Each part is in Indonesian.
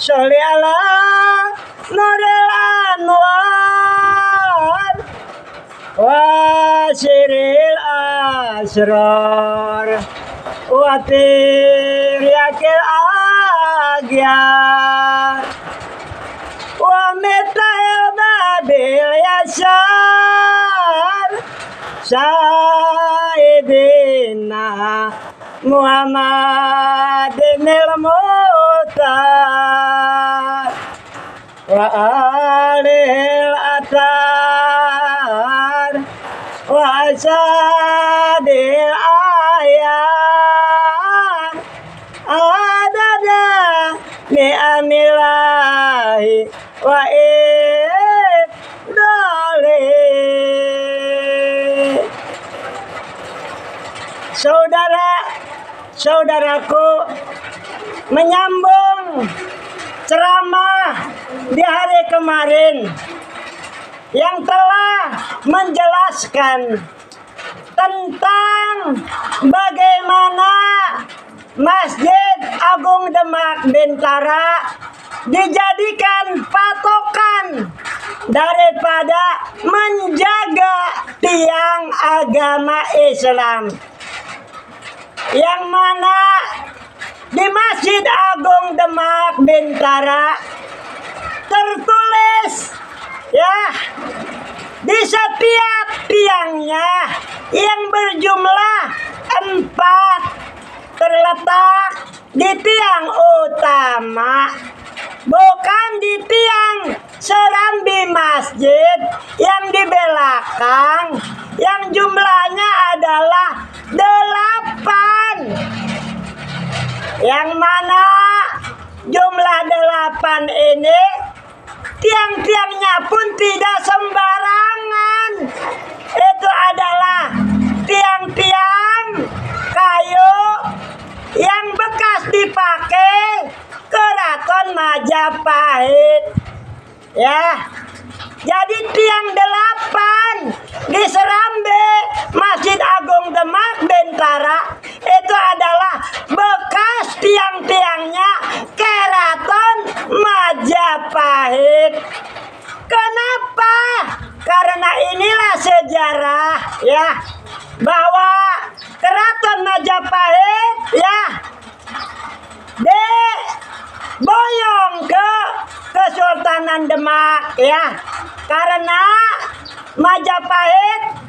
sholli ala nuril anwar wa siril asrar wa tiryakil agyar wa mitahil babil yasar Sayyidina Muhammadinil Muhtar wa alil atar wa asadil ayat adada ni'amillahi wa Saudara-saudaraku, menyambung ceramah di hari kemarin yang telah menjelaskan tentang bagaimana Masjid Agung Demak Bintara dijadikan patokan daripada menjaga tiang agama Islam, yang mana di Masjid Agung Demak Bintara tertulis ya, di setiap tiangnya yang berjumlah 4 terletak di tiang utama, bukan di tiang serambi masjid yang di belakang, yang jumlahnya adalah 8, yang mana jumlah 8 ini tiang-tiangnya pun tidak sembarangan. Itu adalah tiang-tiang kayu yang bekas dipakai Keraton Majapahit ya. Jadi tiang 8 di serambi Masjid Agung Demak Bintara itu adalah bekas tiang-tiangnya Keraton Majapahit. Kenapa? Karena inilah sejarah ya, bahwa Keraton Majapahit ya diboyong ke Kesultanan Demak ya, karena Majapahit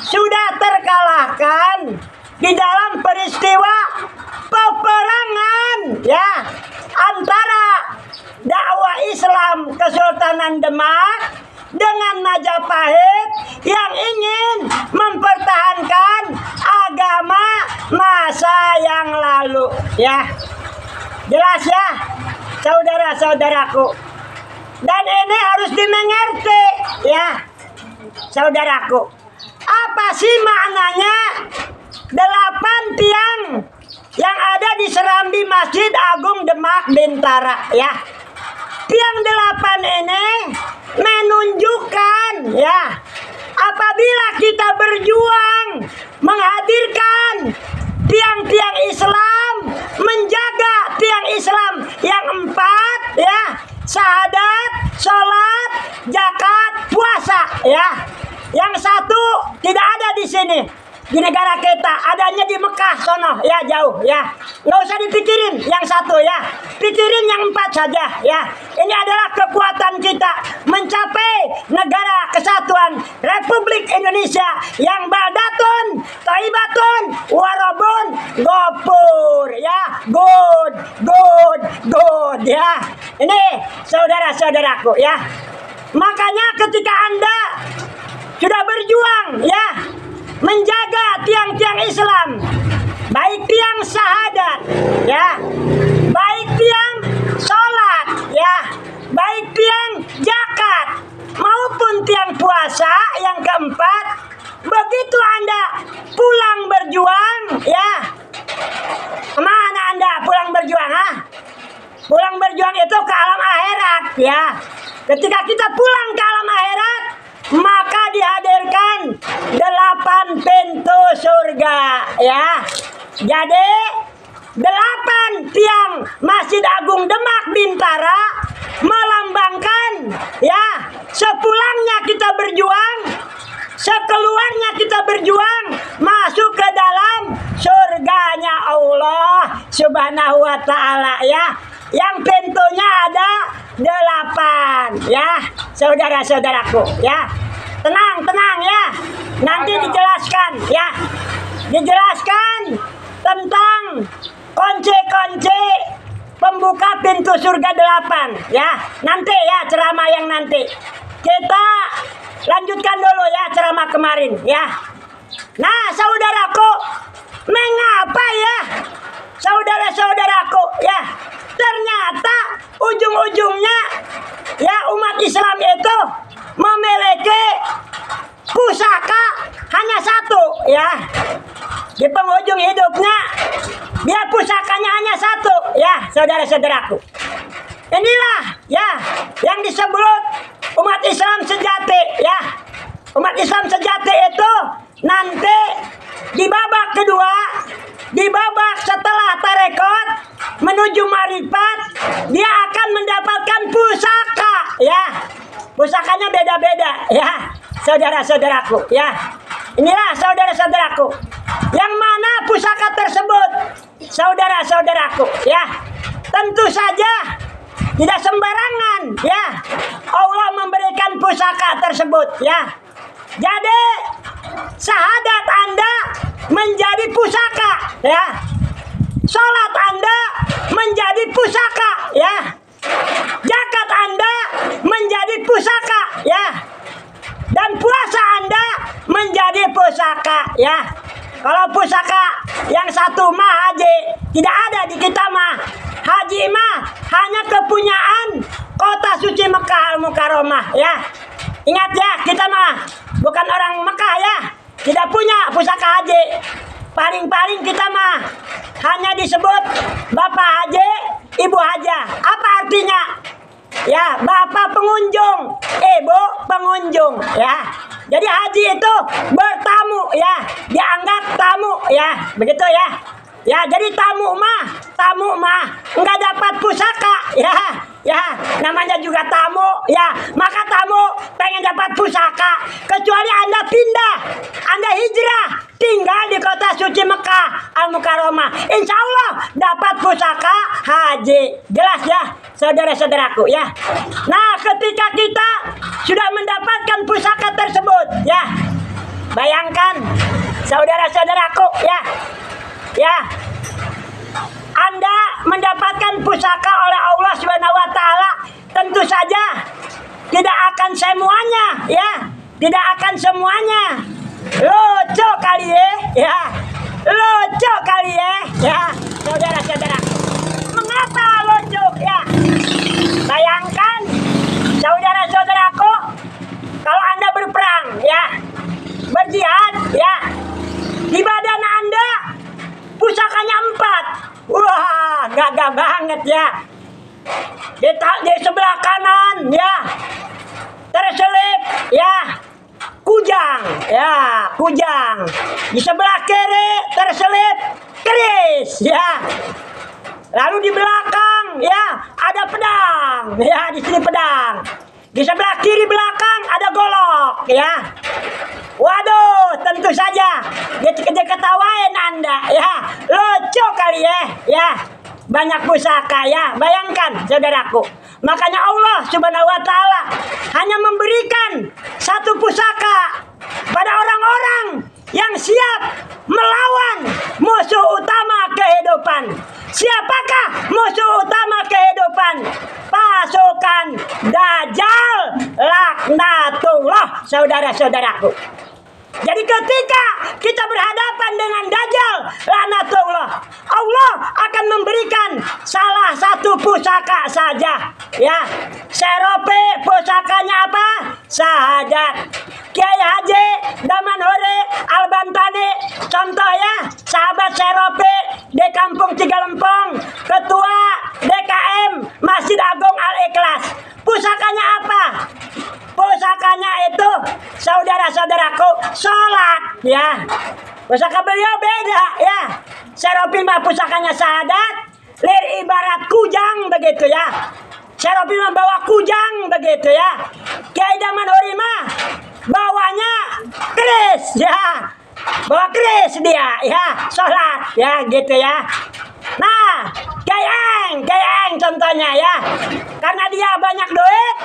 sudah terkalahkan di dalam peristiwa peperangan ya antara dakwah Islam Kesultanan Demak dengan Majapahit yang ingin mempertahankan agama masa yang lalu ya. Jelas ya saudara-saudaraku, dan ini harus dimengerti ya saudaraku. Apa sih maknanya 8 tiang yang ada di serambi Masjid Agung Demak Bintara ya? Tiang 8 ini menunjukkan ya, apabila kita berjuang menghadirkan tiang-tiang Islam, menjaga tiang Islam yang 4 ya, syahadat, sholat, zakat, puasa ya. Yang 1 tidak ada di sini di negara kita, adanya di Mekah sono ya, jauh ya. Nggak usah dipikirin yang 1 ya, pikirin yang 4 saja ya. Ini adalah kekuatan kita mencapai negara kesatuan Republik Indonesia yang baldatun thayyibatun warabun gopur ya, good ya. Ini saudara-saudaraku ya, makanya ketika Anda sudah berjuang ya menjaga tiang-tiang Islam, baik tiang syahadat ya, baik tiang sholat ya, baik tiang zakat maupun tiang puasa yang keempat, begitu Anda pulang berjuang ya, kemana Anda pulang berjuang ha? Pulang berjuang itu ke alam akhirat ya. Ketika kita pulang ke alam akhirat, maka dihadirkan 8 pintu surga ya. Jadi 8 tiang tiang Masjid Agung Demak Bintara melambangkan ya, sepulangnya kita berjuang, sekeluarnya kita berjuang masuk ke dalam surganya Allah Subhanahu wa Ta'ala ya, yang pintunya ada 8 ya, saudara-saudaraku ya. Tenang ya, nanti dijelaskan ya, dijelaskan tentang kunci-kunci pembuka pintu surga 8 ya, nanti ya, ceramah yang nanti. Kita lanjutkan dulu ya ceramah kemarin ya. Nah saudaraku, mengapa ya saudara-saudaraku ya, ternyata ujung-ujungnya ya umat Islam itu memiliki pusaka hanya satu ya. Di penghujung hidupnya dia pusakanya hanya satu ya, saudara-saudaraku. Inilah ya yang disebut umat Islam sejati ya. Umat Islam sejati itu nanti di babak kedua, di babak setelah tarekat menuju marifat, dia akan mendapatkan pusaka ya. Pusakanya beda-beda ya, saudara-saudaraku ya. Inilah saudara-saudaraku, yang mana pusaka tersebut, saudara-saudaraku ya, tentu saja tidak sembarangan ya Allah memberikan pusaka tersebut ya. Jadi syahadat Anda menjadi pusaka ya, sholat Anda menjadi pusaka ya, zakat Anda menjadi pusaka ya, dan puasa Anda menjadi pusaka ya. Kalau pusaka yang satu mah haji, tidak ada di kita mah. Haji mah hanya kepunyaan kota suci Mekah Al-Mukarramah ya. Ingat ya, kita mah bukan orang Mekah ya, tidak punya pusaka haji. Paling-paling kita mah hanya disebut Bapak Haji, Ibu Haja. Apa artinya? Ya, Bapak pengunjung, Ibu pengunjung ya. Jadi haji itu bertamu ya, dianggap tamu ya, begitu ya. Ya, jadi tamu mah enggak dapat pusaka ya. Ya, namanya juga tamu ya. Maka tamu pengen dapat pusaka, kecuali Anda pindah, Anda hijrah, tinggal di kota suci Mekah Al-Mukarramah, insya Allah dapat pusaka haji. Jelas ya, saudara-saudaraku ya. Nah, ketika kita sudah mendapatkan pusaka tersebut ya, bayangkan saudara-saudaraku ya, ya, Anda mendapatkan pusaka oleh Allah Subhanahu wa Ta'ala, tentu saja tidak akan semuanya ya, tidak akan semuanya lucu kali ya, lucu kali ya, saudara-saudara. Mengapa lucu ya? Bayangkan saudara-saudaraku, kalau Anda berperang ya, berjihad ya, di badan Anda pusakanya 4. Wah, gagah banget ya. Di sebelah kanan ya, terselip ya, kujang ya, kujang. Di sebelah kiri terselip keris ya. Lalu di belakang ya ada pedang ya, di sini pedang. Di sebelah kiri belakang ada golok ya. Waduh, tentu saja dia ketawain Anda ya, lucu kali ya. Banyak pusaka ya, bayangkan saudaraku. Makanya Allah Subhanahu wa Ta'ala hanya memberikan satu pusaka pada orang-orang yang siap melawan musuh utama kehidupan. Siapakah musuh utama kehidupan? Pasukan Dajjal laknatullah, saudara-saudaraku. Jadi ketika kita berhadapan dengan Dajjal laknatullah, Allah akan memberikan salah satu pusaka saja ya. Serope pusakanya apa? Syahadat. Kiai Haji Damanhuri Al-Bantani, contoh ya, sahabat Serope di Kampung Cigalempong, ketua DKM Masjid Agung Al-Ikhlas. Pusakanya apa? Pusakanya itu, saudara-saudaraku, sholat ya. Pusaka beliau beda ya. Seropi mah pusakanya syahadat, lir ibarat kujang begitu ya. Seropi membawa kujang begitu ya. Kiai Daman Horima bawanya keris ya. Bawa keris dia ya, sholat ya gitu ya. Nah, Kiai Eng contohnya ya. Karena dia banyak duit,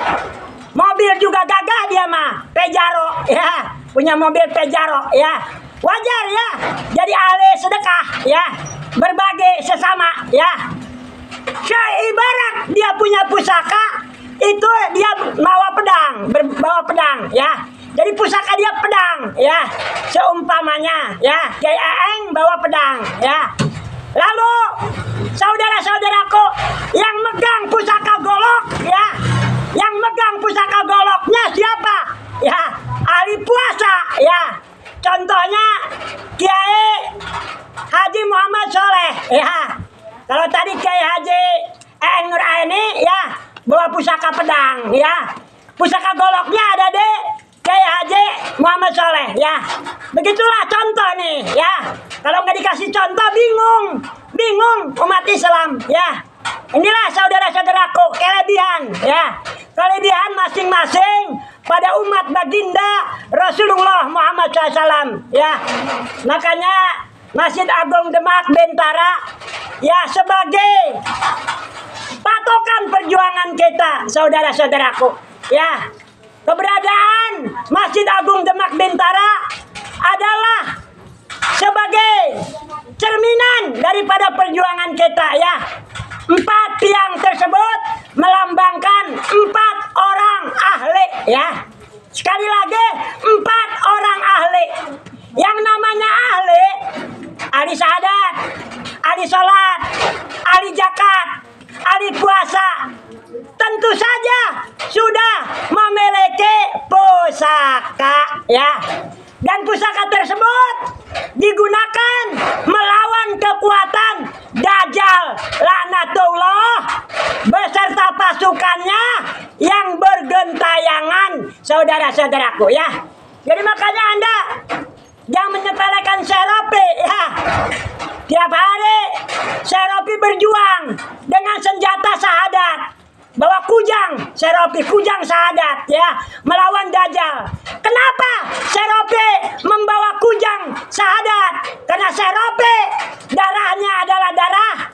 mobil juga gagah dia mah, Pejaro ya. Punya mobil Pejaro ya. Wajar ya. Jadi ahli sedekah ya. Berbagi sesama ya. Ibarat dia punya pusaka, itu dia bawa pedang ya. Jadi pusaka dia pedang ya. Seumpamanya ya, Kiai Eng bawa pedang ya. Lalu saudara-saudaraku yang megang pusaka golok ya. Yang megang pusaka goloknya siapa? Ya, ahli puasa ya. Contohnya Kiai Haji Muhammad Soleh ya. Kalau tadi Kiai Haji Eng Nur Aini ya bawa pusaka pedang ya. Pusaka goloknya ada deh Kiai Haji Muhammad Soleh ya. Begitulah contoh nih ya. Kalau nggak dikasih contoh bingung umat Islam ya. Inilah saudara-saudaraku kelebihan ya. Kelebihan masing-masing pada umat baginda Rasulullah Muhammad SAW ya. Makanya Masjid Agung Demak Bintara ya sebagai patokan perjuangan kita saudara-saudaraku ya. Keberadaan Masjid Agung Demak Bintara adalah sebagai cerminan daripada perjuangan kita ya. 4 tiang tersebut melambangkan 4 orang ahli ya. Sekali lagi 4 orang ahli. Yang namanya ahli syahadat, ahli sholat, ahli zakat, ahli puasa, tentu saja sudah memiliki pusaka ya. Dan pusaka tersebut digunakan melawan kekuatan Dajjal laknatullah beserta pasukannya yang bergentayangan saudara-saudaraku ya. Jadi makanya Anda jangan menyepelekan Seropi ya. Tiap hari Seropi berjuang dengan senjata syahadat. Bawa kujang Seropi, kujang syahadat ya, melawan Dajjal. Kenapa Seropi membawa kujang syahadat? Karena Seropi darahnya adalah darah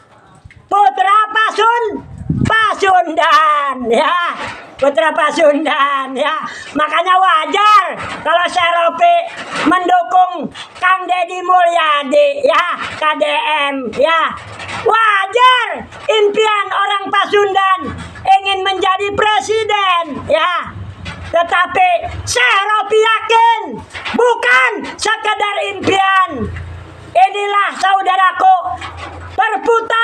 putra Pasundan ya. Putra Pasundan ya. Makanya wajar kalau Seropi mendukung Kang Deddy Mulyadi ya, KDM ya. Wajar impian orang Pasundan ingin menjadi presiden ya. Tetapi Seropi yakin bukan sekedar impian. Inilah saudaraku perputaran